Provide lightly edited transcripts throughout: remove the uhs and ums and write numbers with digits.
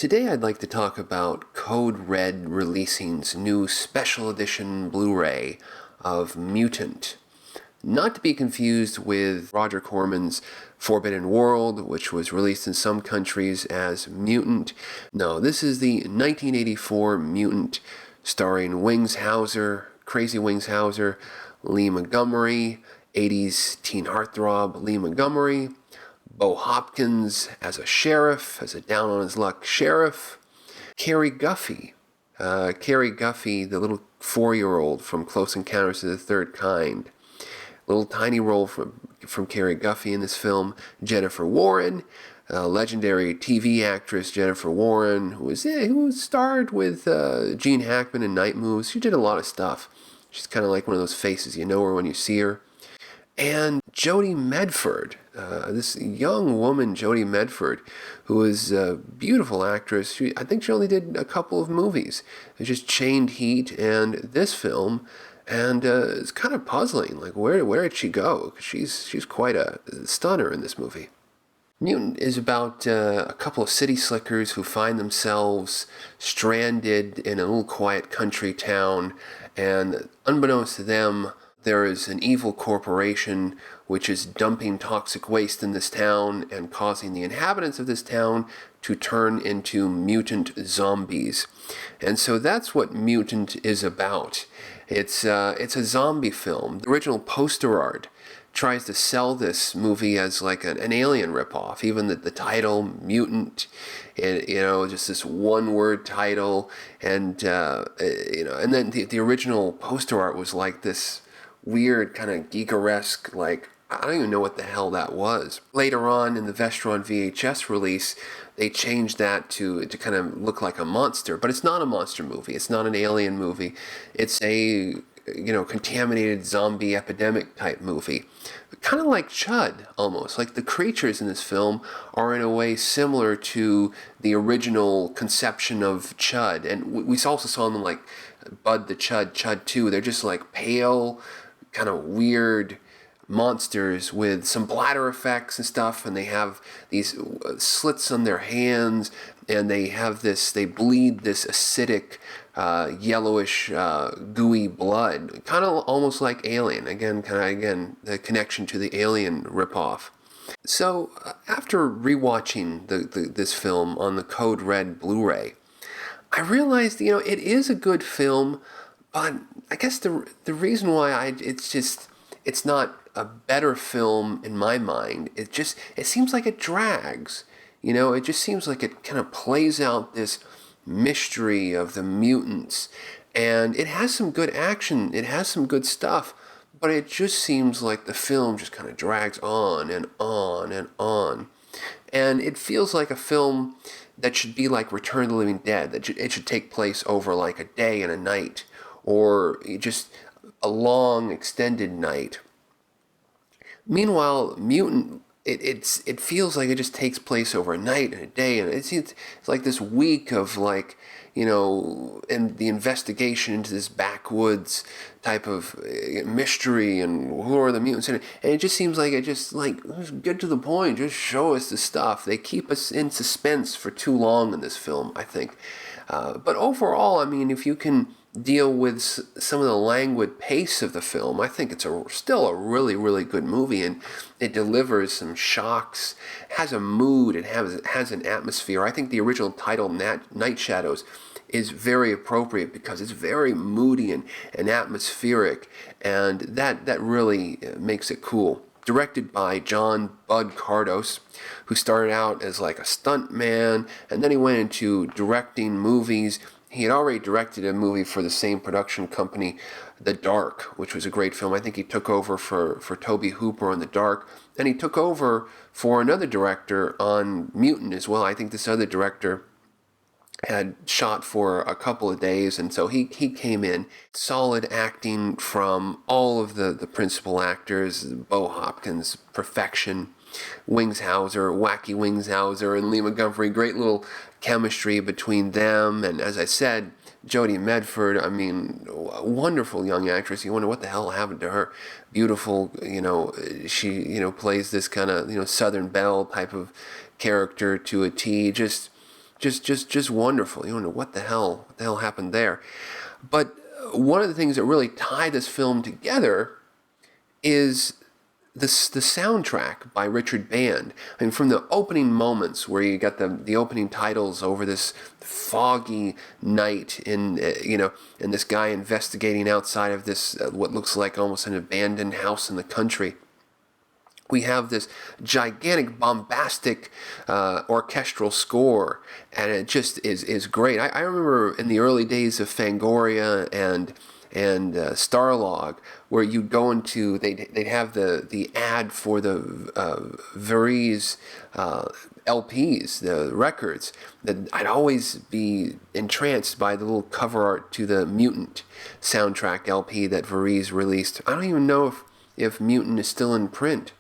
Today I'd like to talk about Code Red releasing's new special edition Blu-ray of Mutant. Not to be confused with Roger Corman's Forbidden World, which was released in some countries as Mutant. No, this is the 1984 Mutant, starring Wings Hauser, Crazy Wings Hauser, Lee Montgomery, 80s teen heartthrob Lee Montgomery, Bo Hopkins as a sheriff, as a down-on-his-luck sheriff. Carrie Guffey, the little 4-year-old from Close Encounters of the Third Kind. Little tiny role from Carrie Guffey in this film. Jennifer Warren, legendary TV actress Jennifer Warren, who starred with Gene Hackman in Night Moves. She did a lot of stuff. She's kind of like one of those faces, you know her when you see her. And Jodie Medford, this young woman, Jodie Medford, who is a beautiful actress. I think she only did a couple of movies. It's just Chained Heat and this film, and it's kind of puzzling. Like, where did she go? 'Cause she's quite a stunner in this movie. Mutant is about a couple of city slickers who find themselves stranded in a little quiet country town, and unbeknownst to them, there is an evil corporation which is dumping toxic waste in this town and causing the inhabitants of this town to turn into mutant zombies. And so that's what Mutant is about. It's a zombie film. The original poster art tries to sell this movie as like an alien ripoff. Even the title, Mutant, just this one-word title, and and then the original poster art was like this weird kind of geekeresque, like, I don't even know what the hell that was. Later on in the Vestron VHS release, they changed that to kind of look like a monster, but it's not a monster movie. It's not an alien movie. It's a contaminated zombie epidemic type movie. Kind of like Chud, almost. Like the creatures in this film are in a way similar to the original conception of Chud. And we also saw them like Bud the Chud 2. They're just like pale, kind of weird monsters with some bladder effects and stuff, and they have these slits on their hands, and they bleed this acidic, yellowish, gooey blood, kind of almost like Alien. Again, the connection to the Alien ripoff. So after rewatching this film on the Code Red Blu-ray, I realized, it is a good film, but I guess the reason why it's not a better film in my mind, it seems like it drags. It just seems like it kind of plays out this mystery of the mutants, and it has some good action, it has some good stuff, but it just seems like the film just kind of drags on and on and on. And it feels like a film that should be like Return of the Living Dead, that it should take place over like a day and a night, or just a long extended night. Meanwhile, Mutant, it feels like it just takes place over a night and a day, and it's like this week of like, and the investigation into this backwoods type of mystery, and who are the mutants, and it just seems like just get to the point, just show us the stuff. They keep us in suspense for too long in this film, I think. But overall, I mean, if you can deal with some of the languid pace of the film, I think it's still a really, really good movie, and it delivers some shocks, has a mood, it has an atmosphere. I think the original title, Night Shadows, is very appropriate because it's very moody and atmospheric, and that really makes it cool. Directed by John Bud Cardos, who started out as like a stunt man, and then he went into directing movies. He had already directed a movie for the same production company, The Dark, which was a great film. I think he took over for Tobe Hooper on The Dark, and he took over for another director on Mutant as well. I think this other director had shot for a couple of days, and so he came in. Solid acting from all of the principal actors. Bo Hopkins, perfection. Wings Hauser, wacky Wings Hauser, and Lee Montgomery, great little chemistry between them. And as I said, Jodie Medford, I mean, a wonderful young actress. You wonder what the hell happened to her. Beautiful, she, plays this kind of, Southern Belle type of character to a T. Just just wonderful. You don't know what the hell happened there. But one of the things that really tie this film together is the soundtrack by Richard Band. I mean, from the opening moments where you got the opening titles over this foggy night in and this guy investigating outside of this what looks like almost an abandoned house in the country. We have this gigantic, bombastic orchestral score, and it just is great. I remember in the early days of Fangoria and Starlog, where you'd go into, they'd have the ad for the Varese LPs, the records, that I'd always be entranced by the little cover art to the Mutant soundtrack LP that Varese released. I don't even know if Mutant is still in print.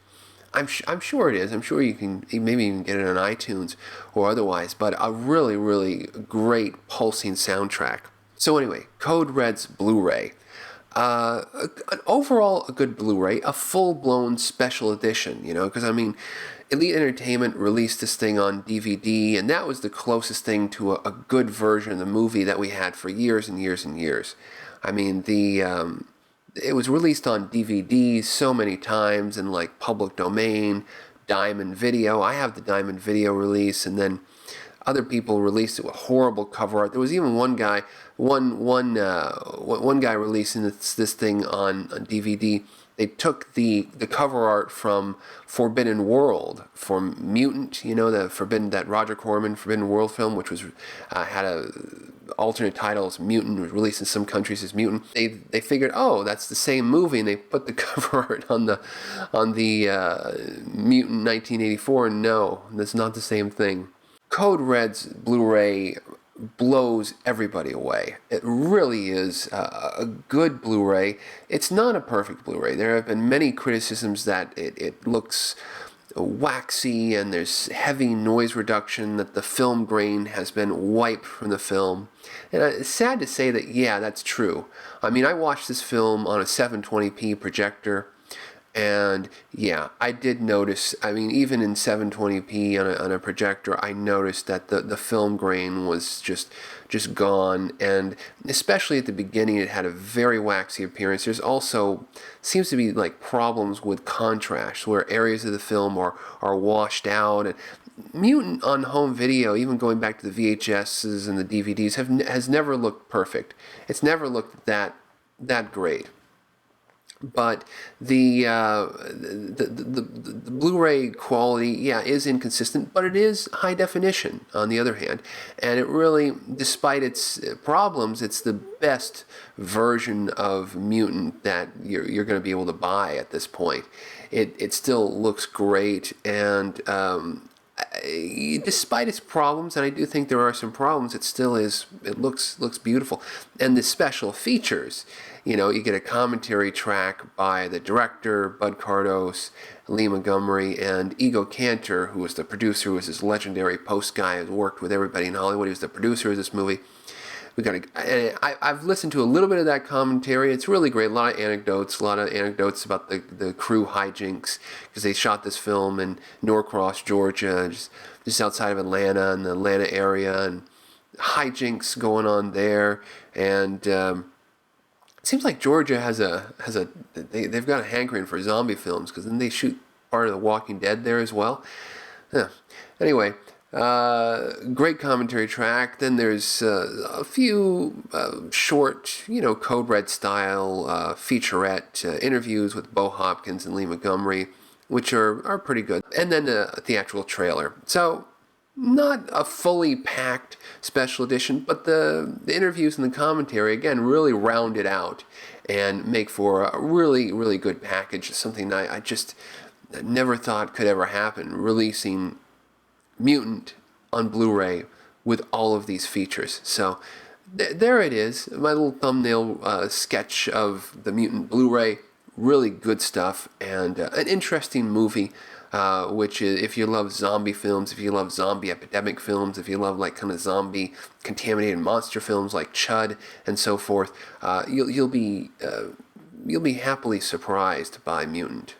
I'm sure it is. I'm sure you can maybe even get it on iTunes or otherwise, but a really, really great pulsing soundtrack. So anyway, Code Red's Blu-ray. Overall, a good Blu-ray, a full-blown special edition, because, I mean, Elite Entertainment released this thing on DVD, and that was the closest thing to a good version of the movie that we had for years and years and years. I mean, it was released on DVD so many times in like public domain, Diamond Video. I have the Diamond Video release, and then other people released it with horrible cover art. There was even one guy releasing this thing on DVD. They took the cover art from Forbidden World, from Mutant, that Roger Corman Forbidden World film, which was had a alternate title as Mutant, was released in some countries as Mutant. They figured, oh, that's the same movie, and they put the cover art on the Mutant 1984. No, that's not the same thing. Code Red's Blu-ray blows everybody away. It really is a good Blu-ray. It's not a perfect Blu-ray. There have been many criticisms that it looks waxy and there's heavy noise reduction, that the film grain has been wiped from the film. And it's sad to say that, yeah, that's true. I mean, I watched this film on a 720p projector, and yeah, I did notice, I mean, even in 720p on a projector, I noticed that the film grain was just gone, and especially at the beginning, it had a very waxy appearance. There's also, seems to be like problems with contrast, where areas of the film are washed out, and Mutant on home video, even going back to the VHSs and the DVDs, has never looked perfect. It's never looked that great. But the Blu-ray quality, yeah, is inconsistent, but it is high definition on the other hand. And it really, despite its problems, it's the best version of Mutant that you're going to be able to buy at this point. It still looks great, and despite its problems, and I do think there are some problems, it still is. It looks beautiful, and the special features. You get a commentary track by the director, Bud Cardos, Lee Montgomery, and Ego Cantor, who was the producer, who was this legendary post guy who worked with everybody in Hollywood. He was the producer of this movie. I've listened to a little bit of that commentary. It's really great. A lot of anecdotes about the crew hijinks, because they shot this film in Norcross, Georgia, just outside of Atlanta, in the Atlanta area, and hijinks going on there. And it seems like Georgia they've got a hankering for zombie films, because then they shoot part of The Walking Dead there as well. Yeah. Anyway, great commentary track. Then there's a few short, Code Red style featurette interviews with Bo Hopkins and Lee Montgomery, which are pretty good. And then a theatrical trailer. So not a fully packed special edition, but the interviews and the commentary, again, really round it out and make for a really, really good package. Something I just never thought could ever happen, releasing Mutant on Blu-ray with all of these features. So there it is, my little thumbnail sketch of the Mutant Blu-ray. Really good stuff, and an interesting movie. Which is, if you love zombie films, if you love zombie epidemic films, if you love like kind of zombie contaminated monster films like Chud and so forth, you'll be happily surprised by Mutant.